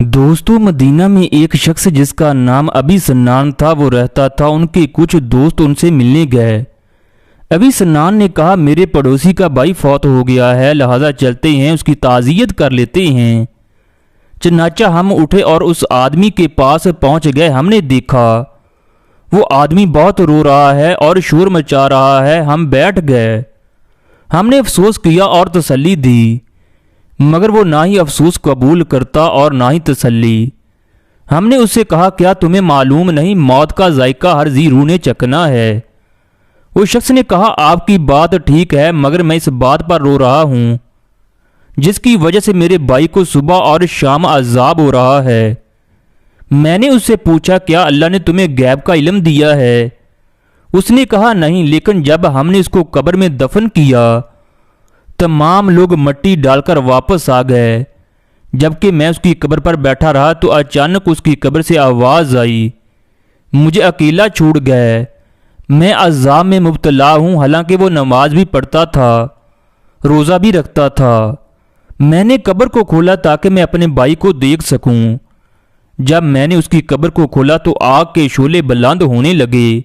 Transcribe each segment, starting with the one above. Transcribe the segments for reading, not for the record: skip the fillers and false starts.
دوستو، مدینہ میں ایک شخص جس کا نام ابی سنان تھا وہ رہتا تھا۔ ان کے کچھ دوست ان سے ملنے گئے۔ ابی سنان نے کہا میرے پڑوسی کا بھائی فوت ہو گیا ہے، لہذا چلتے ہیں اس کی تعزیت کر لیتے ہیں۔ چنانچہ ہم اٹھے اور اس آدمی کے پاس پہنچ گئے۔ ہم نے دیکھا وہ آدمی بہت رو رہا ہے اور شور مچا رہا ہے۔ ہم بیٹھ گئے۔ ہم نے افسوس کیا اور تسلی دی، مگر وہ نہ ہی افسوس قبول کرتا اور نہ ہی تسلی۔ ہم نے اس سے کہا کیا تمہیں معلوم نہیں موت کا ذائقہ ہر ذی روح نے چکھنا ہے؟ اس شخص نے کہا آپ کی بات ٹھیک ہے، مگر میں اس بات پر رو رہا ہوں جس کی وجہ سے میرے بھائی کو صبح اور شام عذاب ہو رہا ہے۔ میں نے اس سے پوچھا کیا اللہ نے تمہیں غیب کا علم دیا ہے؟ اس نے کہا نہیں، لیکن جب ہم نے اس کو قبر میں دفن کیا تمام لوگ مٹی ڈال کر واپس آ گئے۔ جبکہ میں اس کی قبر پر بیٹھا رہا تو اچانک اس کی قبر سے آواز آئی، مجھے اکیلا چھوڑ گئے، میں عذاب میں مبتلا ہوں۔ حالانکہ وہ نماز بھی پڑھتا تھا، روزہ بھی رکھتا تھا۔ میں نے قبر کو کھولا تاکہ میں اپنے بھائی کو دیکھ سکوں۔ جب میں نے اس کی قبر کو کھولا تو آگ کے شعلے بلند ہونے لگے۔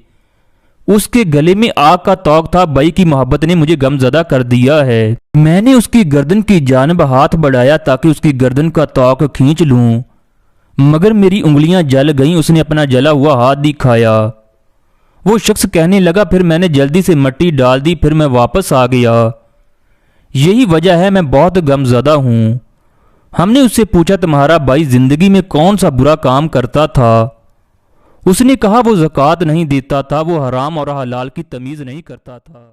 اس کے گلے میں آگ کا توق تھا۔ بھائی کی محبت نے مجھے غمزدہ کر دیا ہے۔ میں نے اس کی گردن کی جانب ہاتھ بڑھایا تاکہ اس کی گردن کا توق کھینچ لوں، مگر میری انگلیاں جل گئیں۔ اس نے اپنا جلا ہوا ہاتھ دکھایا۔ وہ شخص کہنے لگا پھر میں نے جلدی سے مٹی ڈال دی، پھر میں واپس آ گیا۔ یہی وجہ ہے میں بہت غمزدہ ہوں۔ ہم نے اس سے پوچھا تمہارا بھائی زندگی میں کون سا برا کام کرتا تھا؟ اس نے کہا وہ زکوٰۃ نہیں دیتا تھا، وہ حرام اور حلال کی تمیز نہیں کرتا تھا۔